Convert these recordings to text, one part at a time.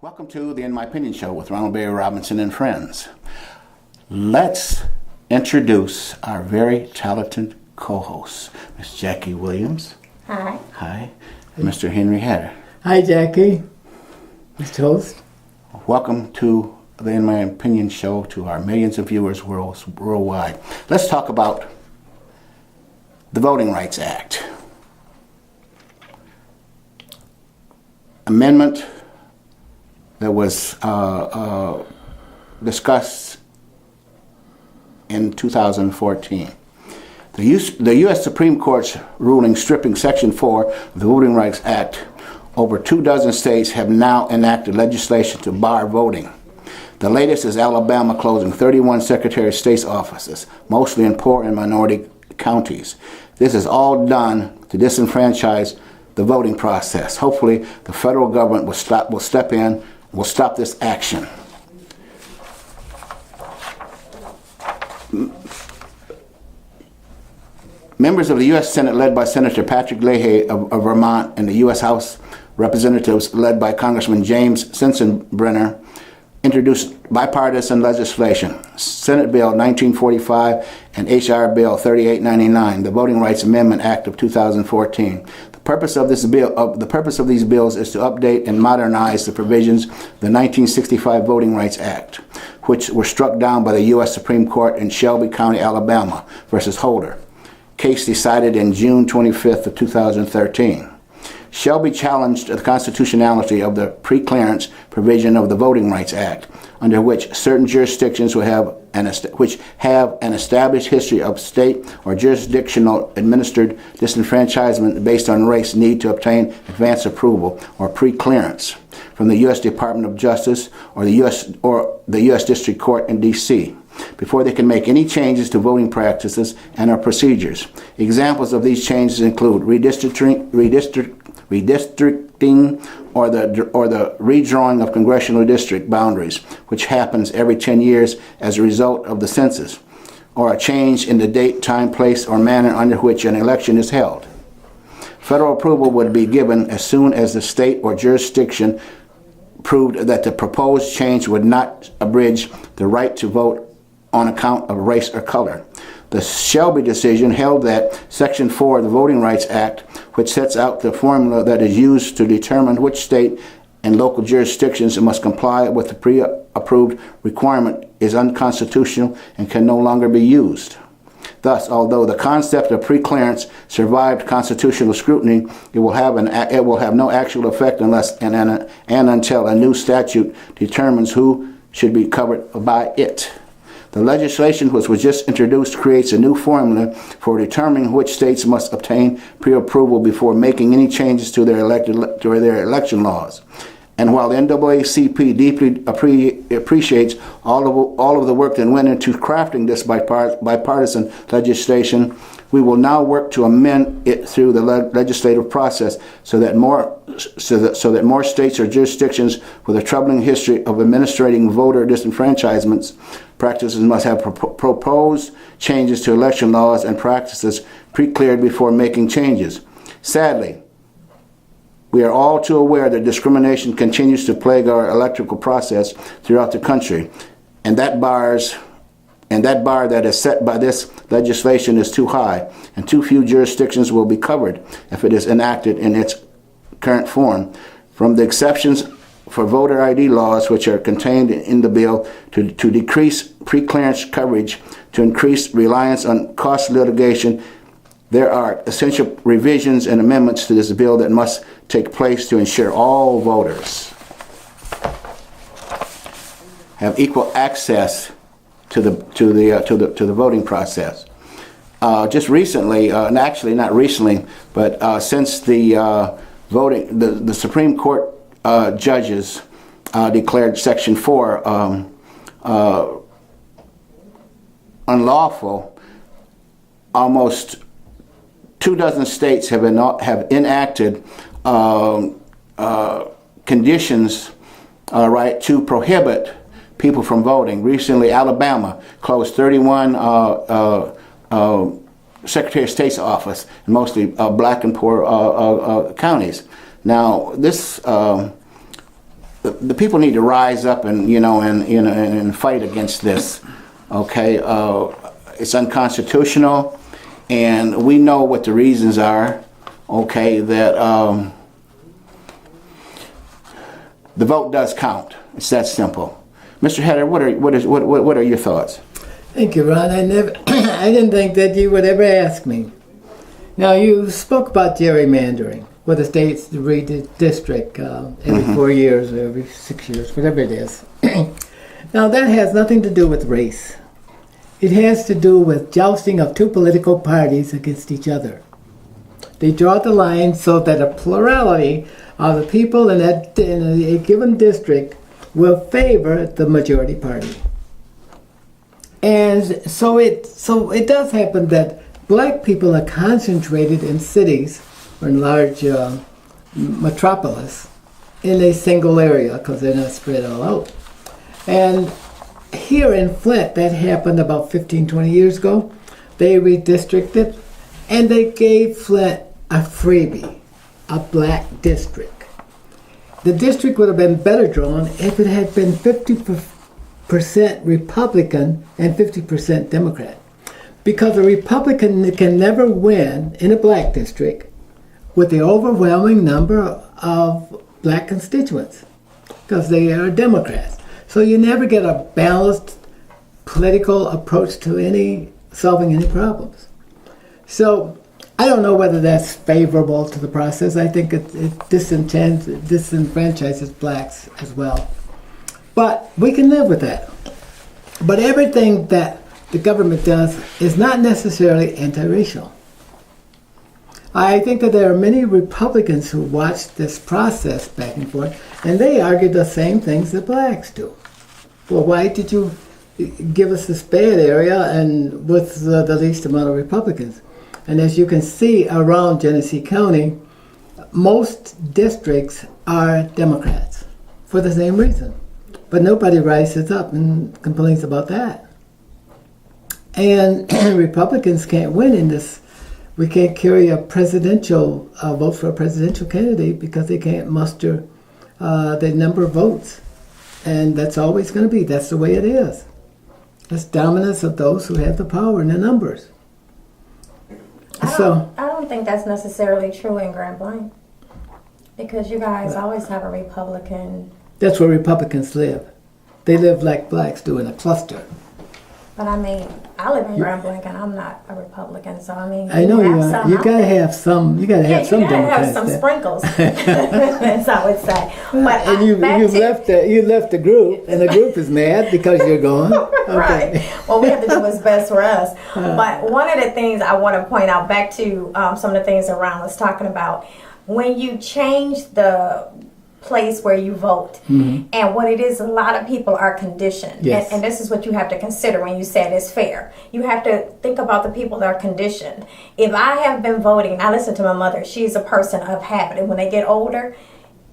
Welcome to the In My Opinion Show with Ronald Barrington Robinson and friends. Let's introduce our very talented co-host, Ms. Jackie Williams. Hi. Hi. And Mr. Henry Hatter. Hi, Jackie. Mr. Host. Welcome to the In My Opinion Show to our millions of viewers worldwide. Let's talk about the Voting Rights Act. Amendment that was discussed in 2014. The U.S. Supreme Court's ruling stripping Section 4 of the Voting Rights Act, over 24 states have now enacted legislation to bar voting. The latest is Alabama closing 31 Secretary of State's offices, mostly in poor and minority counties. This is all done to disenfranchise the voting process. Hopefully, the federal government will step in, will stop this action. Members of the U.S. Senate, led by Senator Patrick Leahy of Vermont, and the U.S. House Representatives, led by Congressman James Sensenbrenner, introduced bipartisan legislation, Senate Bill 1945 and H.R. Bill 3899, the Voting Rights Amendment Act of 2014. The purpose of these bills is to update and modernize the provisions of the 1965 Voting Rights Act, which were struck down by the U.S. Supreme Court in Shelby County, Alabama versus Holder, case decided in June 25th of 2013. Shelby challenged the constitutionality of the pre-clearance provision of the Voting Rights Act, under which certain jurisdictions which have an established history of state or jurisdictional administered disenfranchisement based on race need to obtain advance approval or pre-clearance from the U.S. Department of Justice or the U.S. District Court in D.C. before they can make any changes to voting practices and or procedures. Examples of these changes include redistricting or the redrawing of congressional district boundaries, which happens every 10 years as a result of the census, or a change in the date, time, place, or manner under which an election is held. Federal approval would be given as soon as the state or jurisdiction proved that the proposed change would not abridge the right to vote on account of race or color. The Shelby decision held that Section 4 of the Voting Rights Act, which sets out the formula that is used to determine which state and local jurisdictions must comply with the pre-approved requirement, is unconstitutional and can no longer be used. Thus, although the concept of pre-clearance survived constitutional scrutiny, it will have no actual effect unless and until a new statute determines who should be covered by it. The legislation which was just introduced creates a new formula for determining which states must obtain pre-approval before making any changes to their election laws. And while the NAACP deeply appreciates all of the work that went into crafting this bipartisan legislation, we will now work to amend it through the legislative process so that more states or jurisdictions with a troubling history of administrating voter disenfranchisements practices must have proposed changes to election laws and practices pre-cleared before making changes. Sadly, we are all too aware that discrimination continues to plague our electoral process throughout the country, and that bar that is set by this legislation is too high, and too few jurisdictions will be covered if it is enacted in its current form. From the exceptions for voter ID laws, which are contained in the bill to decrease pre-clearance coverage, to increase reliance on costly litigation, there are essential revisions and amendments to this bill that must take place to ensure all voters have equal access to the voting process. Just recently, and actually not recently, but since the Supreme Court judges declared Section 4 unlawful, almost 24 states have enacted conditions to prohibit people from voting. Recently, Alabama closed 31 Secretary of State's office in mostly black and poor counties. Now, this the people need to rise up and and fight against this. Okay, it's unconstitutional, and we know what the reasons are. Okay, that the vote does count. It's that simple. Mr. Heder, what are your thoughts? Thank you, Ron. I didn't think that you would ever ask me. Now, you spoke about gerrymandering, where the states redistrict every 4 years or every 6 years, whatever it is. Now, that has nothing to do with race. It has to do with jousting of two political parties against each other. They draw the line so that a plurality of the people in a given district will favor the majority party. And so it does happen that black people are concentrated in cities or in large metropolis in a single area because they're not spread all out. And here in Flint, that happened about 15, 20 years ago. They redistricted and they gave Flint a freebie, a black district. The district would have been better drawn if it had been 50% Republican and 50% Democrat. Because a Republican can never win in a black district with the overwhelming number of black constituents because they are Democrats. So you never get a balanced political approach to solving any problems. So I don't know whether that's favorable to the process. I think it disenfranchises blacks as well. But we can live with that. But everything that the government does is not necessarily anti-racial. I think that there are many Republicans who watch this process back and forth, and they argue the same things that blacks do. Well, why did you give us this bad area and with the least amount of Republicans? And as you can see around Genesee County, most districts are Democrats for the same reason. But nobody rises up and complains about that. And Republicans can't win in this. We can't carry a presidential vote for a presidential candidate because they can't muster the number of votes. And that's always going to be. That's the way it is. It's dominance of those who have the power and the numbers. I don't think that's necessarily true in Grand Blanc. Because you guys always have a Republican. That's where Republicans live. They live like blacks do in a cluster. But I mean, I live in Grand Blanc and I'm not a Republican, so I mean, I know you are. You gotta have some. You gotta have some Democrats. Have some sprinkles, as I would say. But and you left the group, and the group is mad because you're gone. Right. Okay. Well, we have to do what's best for us. But one of the things I want to point out, back to some of the things that Ron was talking about, when you change the place where you vote, and what it is, a lot of people are conditioned, and this is what you have to consider when you say it's fair. You have to think about the people that are conditioned. If I have been voting, I listen to my mother, she's a person of habit, and when they get older,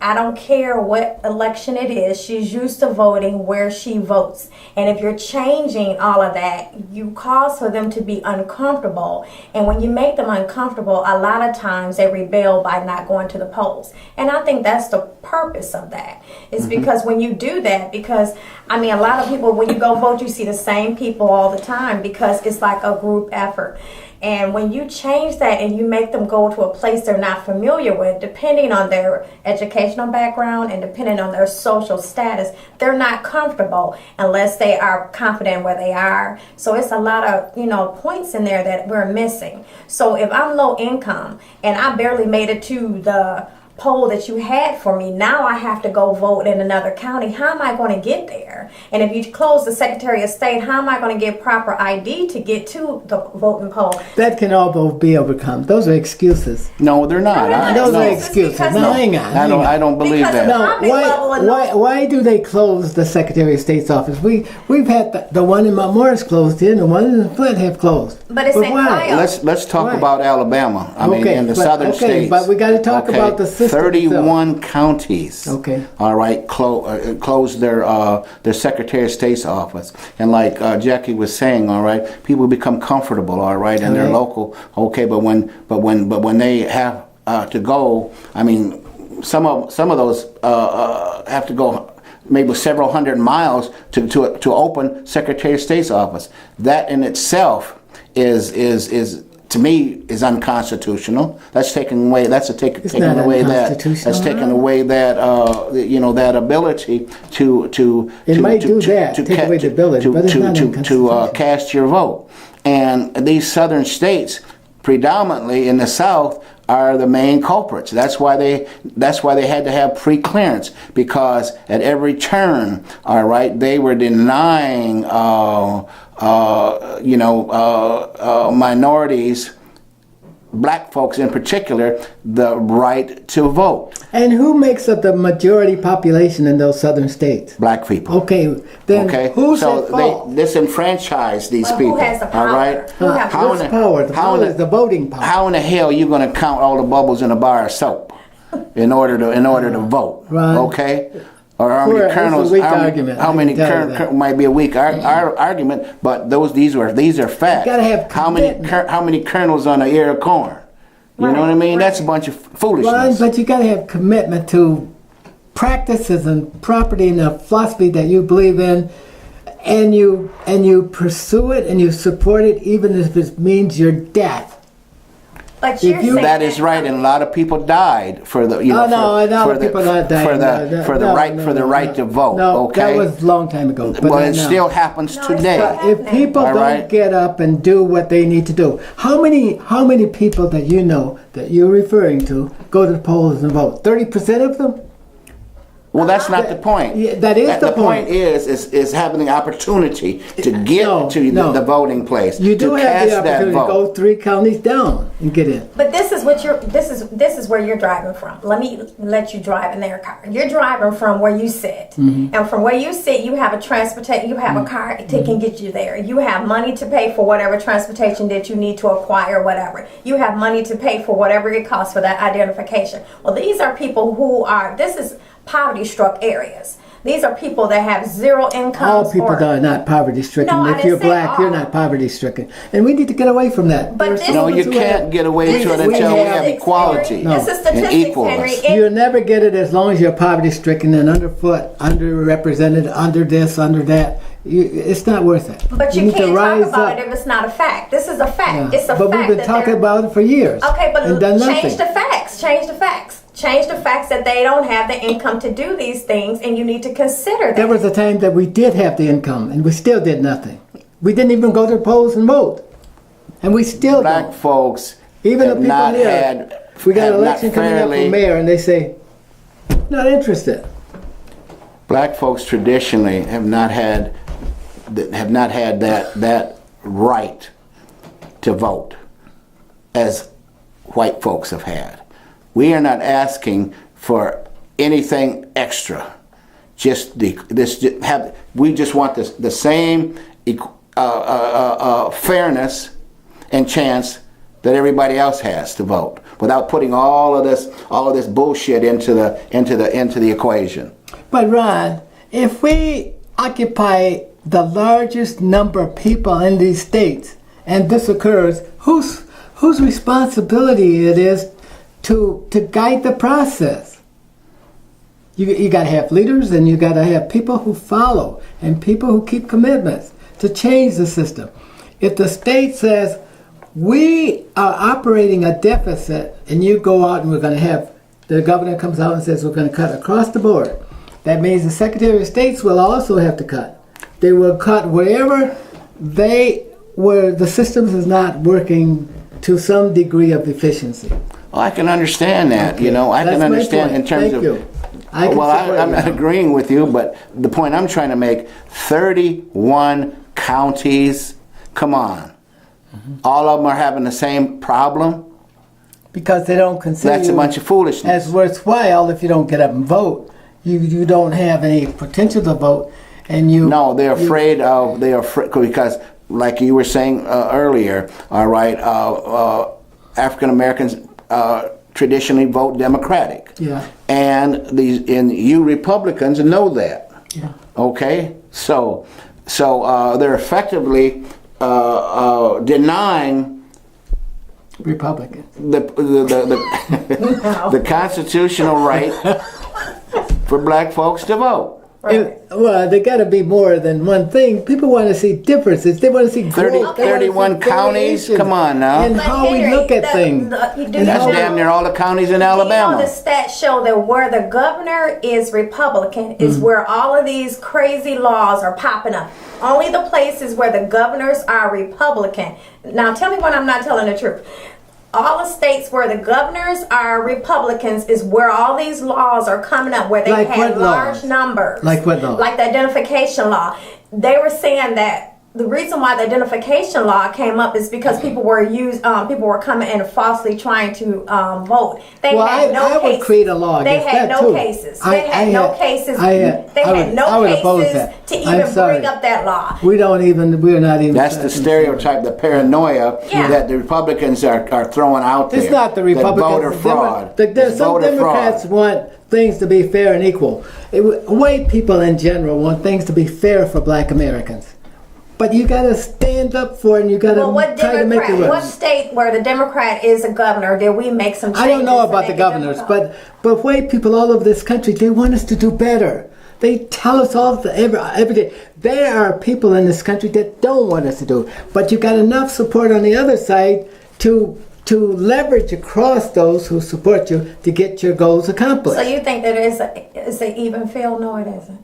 I don't care what election it is, she's used to voting where she votes. And if you're changing all of that, you cause for them to be uncomfortable. And when you make them uncomfortable, a lot of times they rebel by not going to the polls. And I think that's the purpose of that. It's because when you do that, because, I mean, a lot of people, when you go vote, you see the same people all the time because it's like a group effort. And when you change that and you make them go to a place they're not familiar with, depending on their educational background and depending on their social status, they're not comfortable unless they are confident where they are. So it's a lot of, points in there that we're missing. So if I'm low income and I barely made it to the poll that you had for me, now I have to go vote in another county. How am I going to get there? And if you close the Secretary of State, how am I going to get proper ID to get to the voting poll? That can all be overcome. Those are excuses. No, they're not. Those are excuses. No, hang on. I don't believe that. No, why do they close the Secretary of State's office? We've had the one in Mount Morris closed in, the one in Flint have closed. But it's in Ohio. Let's talk about Alabama. I mean, in the southern states. But we got to talk about the system. 31 counties. Okay. All right, closed their Secretary of State's office, and like Jackie was saying, all right, people become comfortable, all right, and they're local. Okay, but when they have to go, I mean, some of those have to go maybe several hundred miles to open Secretary of State's office. That in itself is to me is unconstitutional. That's taking away. That's taking away that that ability to It might do that, take away the ability, but it's not unconstitutional. Cast your vote. And these southern states, predominantly in the South, are the main culprits. That's why they had to have pre-clearance, because at every turn, all right, they were denying minorities, black folks in particular, the right to vote. And who makes up the majority population in those southern states? Black people. Okay, then who's at fault? So they disenfranchise these people. Who has the power? All right. Who has What's power? The power is the voting power. How in the hell are you going to count all the bubbles in a bar of soap in order to vote? Right. Okay. Or how many kernels? How many kernels might be a weak argument? But these are facts. You gotta have how many kernels on an ear of corn? You know what I mean? That's a bunch of foolishness. Well, but you got to have commitment to practices and property and a philosophy that you believe in, and you pursue it and you support it, even if it means your death. But you're saying that is right, and a lot of people died for the right to vote. No, okay, that was a long time ago. But well, it still happens today. If people don't get up and do what they need to do, how many people that you know that you're referring to go to the polls and vote? 30% of them? Well, that's not the point. Yeah, that is the point. The point is having the opportunity to get to the voting place. You do have the opportunity to vote. go 3 counties down and get in. But this is where you're driving from. Let me let you drive in their car. You're driving from where you sit, and from where you sit, you have a transportation. You have a car that can get you there. You have money to pay for whatever transportation that you need to acquire, whatever. You have money to pay for whatever it costs for that identification. Well, these are people who are. This is poverty-struck areas. These are people that have zero income. All people are not poverty-stricken. No, if you're black, you're not poverty-stricken. And we need to get away from that. But you can't get away from it until we have equality This is statistics, Henry. You'll never get it as long as you're poverty-stricken and underfoot, underrepresented, under this, under that. It's not worth it. But you can't talk about it if it's not a fact. This is a fact. Yeah. It's a fact. But we've been talking about it for years. Okay, but and done nothing. Change the facts. Change the facts. Change the facts that they don't have the income to do these things, and you need to consider that. There was a time that we did have the income, and we still did nothing. We didn't even go to the polls and vote, and we still black don't. Folks even the people not here. had. We got an election coming up for mayor, and they say not interested. Black folks traditionally have not had that right to vote as white folks have had. We are not asking for anything extra. We just want the same fairness and chance that everybody else has to vote, without putting all of this bullshit into the equation. But Ron, if we occupy the largest number of people in these states, and this occurs, whose responsibility it is to guide the process? You got to have leaders, and you got to have people who follow and people who keep commitments to change the system. If the state says we are operating a deficit, and you go out and the governor comes out and says we're going to cut across the board, that means the Secretary of States will also have to cut. They will cut where the systems is not working to some degree of efficiency. Well, I can understand that. Okay. I can understand in terms I'm not agreeing with you, but the point I'm trying to make: 31 counties. Come on, all of them are having the same problem. Because they don't consider that's a bunch of foolishness. As worthwhile if you don't get up and vote. You don't have any potential to vote, and you. No, they're afraid because, like you were saying earlier. All right, African Americans traditionally vote Democratic. Yeah. And you Republicans know that. Yeah. Okay, so they're effectively denying Republicans. The constitutional right for black folks to vote. Right. Well, they got to be more than one thing. People want to see differences. They want to see growth. 30, They want to 31 see counties. variation Come on now. And But how we Henry, look at the- things. the- And That's how- damn near all the counties in You know, Alabama. the stats show that where the governor is Republican is where all of these crazy laws are popping up. Only the places where the governors are Republican. Now, tell me when I'm not telling the truth. All the states where the governors are Republicans is where all these laws are coming up, where they Like had what large laws? numbers. Like what laws? Like the identification law. They were saying that the reason why the identification law came up is because people were coming in falsely trying to vote. They Well, had no I would cases. create a law They against had that, no too. cases. I- They had I no had- cases. I had- They I had would- no I would oppose cases that. to I'm even sorry. bring up that law. we're not even. That's the stereotype, the paranoia Yeah. that the Republicans are throwing out there. It's not the That Republicans. voter it's fraud. There's It's some voter Democrats fraud. want things to be fair and equal. White people in general want things to be fair for black Americans. But you got to stand up for it, and you got Well, what to try to make it Democrat? What work. state where the Democrat is a governor did we make some changes? I don't know to about make the it governors, difficult? but white people all over this country, they want us to do better. They tell us every day. There are people in this country that don't want us to do it. But you got enough support on the other side to leverage across those who support you to get your goals accomplished. So you think that it's an even field? No, it isn't.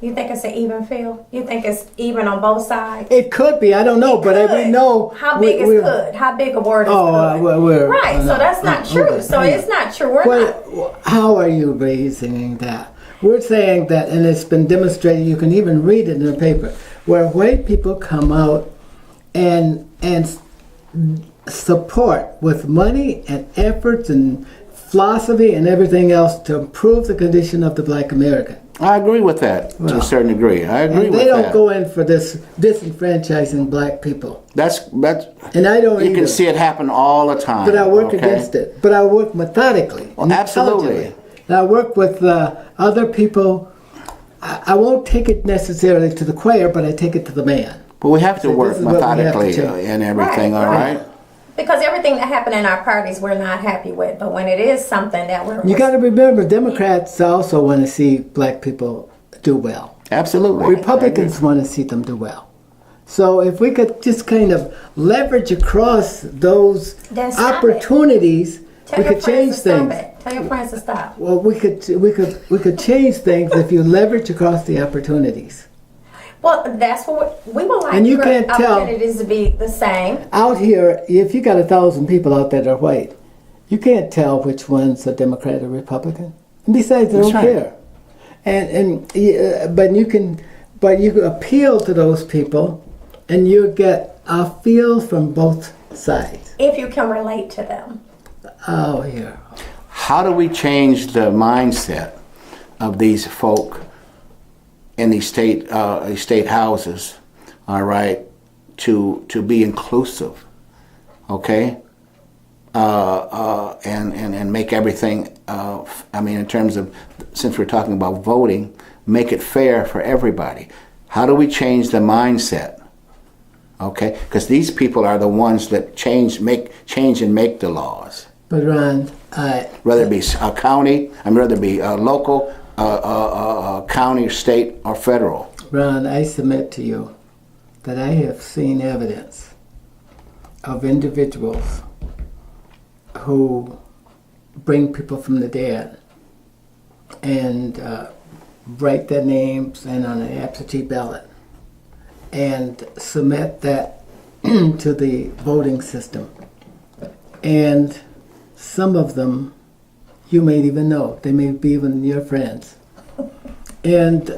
You think it's an even field? You think it's even on both sides? It could be, I don't know, but we Could. know. How big is could? How big a word is could? we're Right, so that's not true. okay. So it's not true. We're not. How are you raising that? We're saying that, and it's been demonstrated, you can even read it in the paper, where white people come out and support with money and efforts and philosophy and everything else to improve the condition of the black American. I agree with that to a certain degree. I agree And with they don't that. go in for this disenfranchising black people. That's And I don't you either. can see it happen all the time. But I work okay? against it. But I work methodically. Well, and absolutely. intelligently. And I work with other people. I won't take it necessarily to the choir, but I take it to the man. But we have to So work this is what we have to methodically change. and everything, Right, all right. right? Because everything that happened in our parties we're not happy with. But when it is something that we're You got to remember, Democrats also want to see black people do well. Absolutely. Republicans want to see them do well. So if we could just kind of leverage across those Then stop it. opportunities, Tell we your could friends change to stop things. it. Tell your friends to stop. Well, we could change things if you leverage across the opportunities. Well, that's what we would like And you for can't tell- opportunities to be the same. Out here, if you got 1,000 people out there that are white, you can't tell which one's a Democrat or Republican. And besides, they That's don't right. care. But you can appeal to those people, and you get a feel from both sides. If you can relate to them. Oh, here. How do we change the mindset of these folk in these state houses, all right, to be inclusive, okay, and make everything. I mean, in terms of, since we're talking about voting, make it fair for everybody. How do we change the mindset? Okay, because these people are the ones that change and make the laws. But Ron, Whether it be a county, whether it be a local, county, state, or federal. Ron, I submit to you that I have seen evidence of individuals who bring people from the dead and write their names in on an absentee ballot and submit that to the voting system. And some of them you may even know. They may be even your friends. And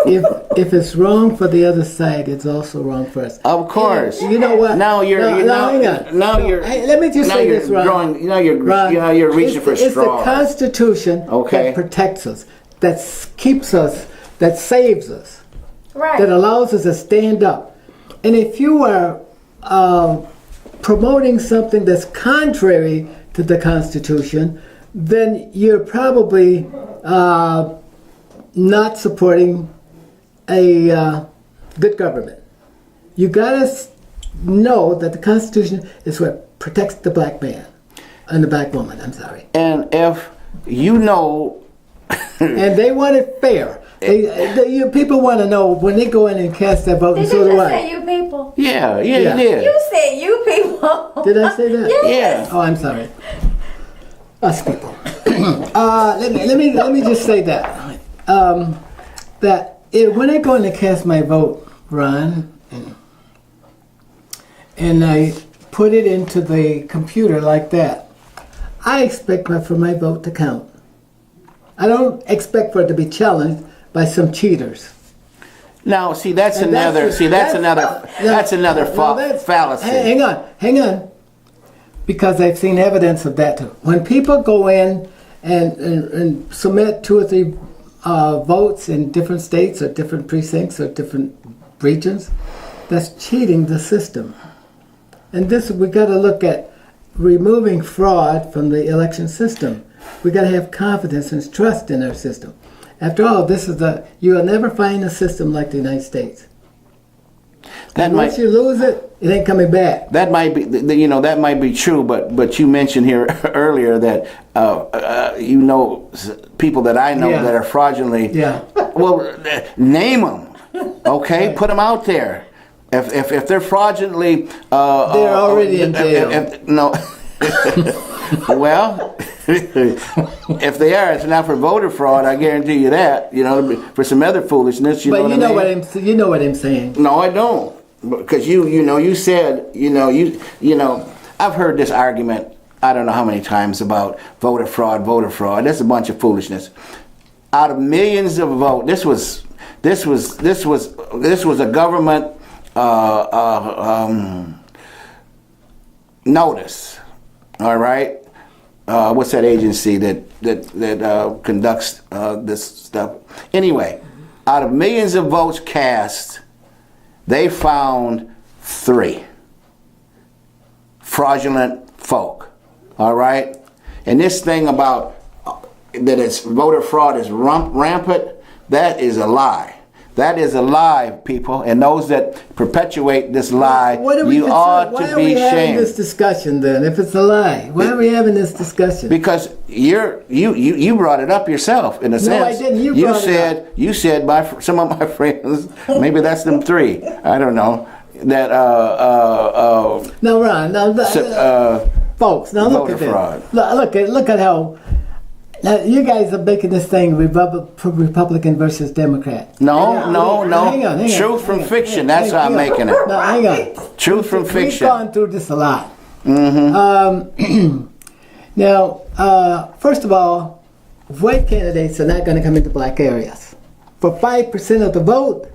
if it's wrong for the other side, it's also wrong for us. Of course. You know what? Now hang on. Let me just say this, Ron. You're reaching for It's the straws. Constitution Okay. that protects us, that keeps us, that saves us, Right. that allows us to stand up. And if you are promoting something that's contrary to the Constitution, then you're probably not supporting a good government. You gotta know that the Constitution is what protects the black man and the black woman. I'm sorry. And if you know, And they want it fair. People want to know when they go in and cast their vote. Did And so you do just I. say you people? yeah, Yeah. you did. You said you people. Did I say that? Yes. Oh, I'm sorry. Us people. Let me just say that when I go in to cast my vote, Ron, and I put it into the computer like that, I expect for my vote to count. I don't expect for it to be challenged by some cheaters. Now, see, that's And another fallacy. Hang on. Because I've seen evidence of that too. When people go in and submit 2 or 3 votes in different states or different precincts or different regions, that's cheating the system. And this, we got to look at removing fraud from the election system. We got to have confidence and trust in our system. After all, you will never find a system like the United States. Once you lose it, it ain't coming back. That might be, that might be true. But you mentioned here earlier that people that I know that are fraudulently. Yeah. Well, name them. Okay, right. Put them out there. If they're fraudulently, they're already in jail. No. Well, if they are, it's not for voter fraud. I guarantee you that. For some other foolishness. But you know what I'm saying. No, I don't. Because you said I've heard this argument. I don't know how many times about voter fraud. That's a bunch of foolishness. Out of millions of votes, this was a government notice. All right. What's that agency that conducts this stuff? Anyway, out of millions of votes cast, they found 3 fraudulent folk. All right, and this thing about that it's voter fraud is rampant. That is a lie. That is a lie, people, and those that perpetuate this lie, you ought to be ashamed. Why are we having this discussion then? If it's a lie, why are we having this discussion? Because you brought it up yourself in a sense. No, I didn't. You said by some of my friends, maybe that's them 3. I don't know that. Now, Ron. Folks, now look at fraud. this. Look at how. Now, you guys are making this thing Republican versus Democrat. No. Hang on. Truth from fiction. That's how I'm making it. No, hang on. Truth from fiction. We've gone through this a lot. Mm-hmm. Now, first of all, white candidates are not going to come into black areas. For 5% of the vote,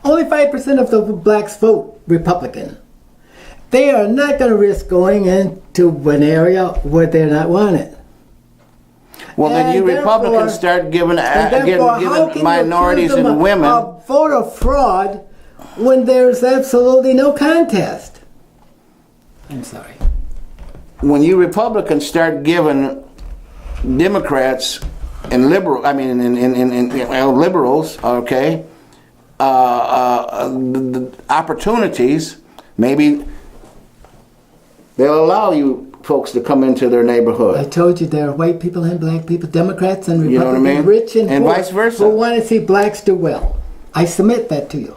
only 5% of the blacks vote Republican. They are not going to risk going into an area where they're not wanted. Well, then you Republicans start giving minorities and women voter fraud when there's absolutely no contest. I'm sorry. When you Republicans start giving Democrats and liberals, okay, the opportunities, maybe they'll allow you folks to come into their neighborhood. I told you there are white people and black people, Democrats and Republicans, you know what I mean? Rich and poor, vice versa. who want to see blacks do well. I submit that to you.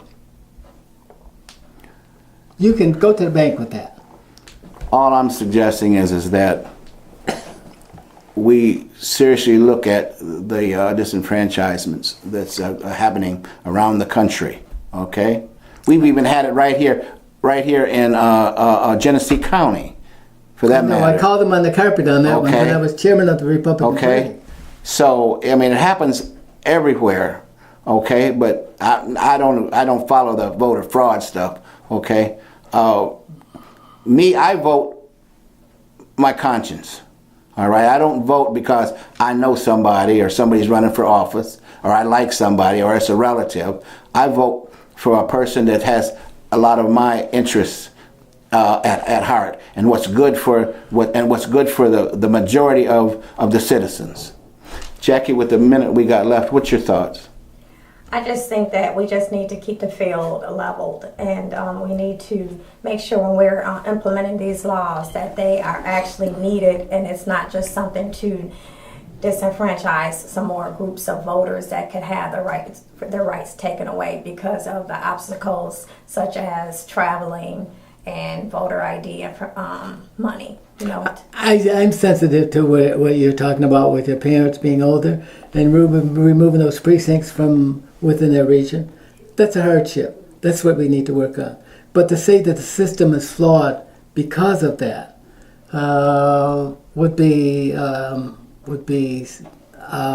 You can go to the bank with that. All I'm suggesting is that we seriously look at the disenfranchisements that's happening around the country. Okay, we've even had it right here in Genesee County. For that matter. I called them on the carpet on that one when I was chairman of the Republican Party. So it happens everywhere. Okay, but I don't follow the voter fraud stuff. Okay, I vote my conscience. All right, I don't vote because I know somebody or somebody's running for office or I like somebody or it's a relative. I vote for a person that has a lot of my interests at heart, and what's good for the majority of the citizens. Jackie, with the minute we got left, what's your thoughts? I just think that we just need to keep the field leveled, and we need to make sure when we're implementing these laws that they are actually needed, and it's not just something to disenfranchise some more groups of voters that could have their rights taken away because of the obstacles such as traveling and voter ID and money. You know, I'm sensitive to what you're talking about with your parents being older and removing those precincts from within their region. That's a hardship. That's what we need to work on. But to say that the system is flawed because of that would be a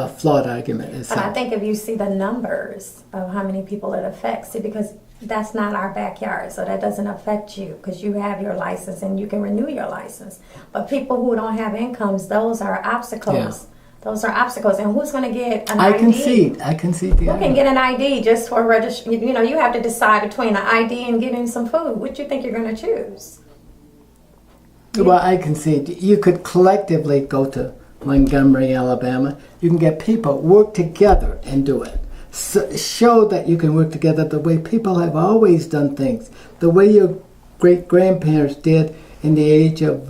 flawed argument. But I think if you see the numbers of how many people it affects, because that's not our backyard, so that doesn't affect you because you have your license and you can renew your license. But people who don't have incomes, those are obstacles. Yeah. Those are obstacles. And who's going to get an I ID? I concede the Who can argument. get an ID just for registration? You know, you have to decide between an ID and getting some food. What do you think you're going to choose? Well, I concede. You could collectively go to Montgomery, Alabama. You can get people work together and do it. So, show that you can work together the way people have always done things, the way your great-grandparents did in the age of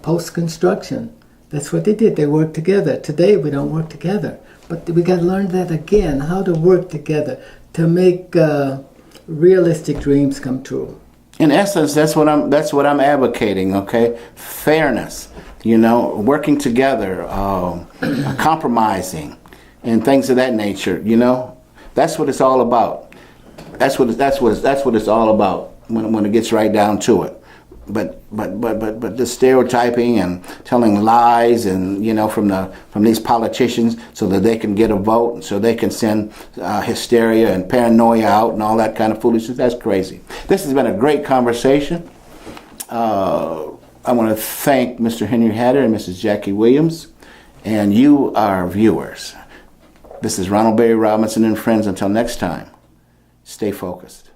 post-construction. That's what they did. They worked together. Today we don't work together, but we got to learn that again, how to work together to make realistic dreams come true. In essence, that's what I'm advocating. Okay, fairness. You know, working together, compromising, and things of that nature. You know, that's what it's all about. That's what it's all about when it gets right down to it. But the stereotyping and telling lies, and you know, from these politicians so that they can get a vote, so they can send hysteria and paranoia out and all that kind of foolishness. That's crazy. This has been a great conversation. I want to thank Mr. Henry Hatter and Mrs. Jackie Williams, and you, our viewers. This is Ronald Barry Robinson and friends. Until next time, stay focused.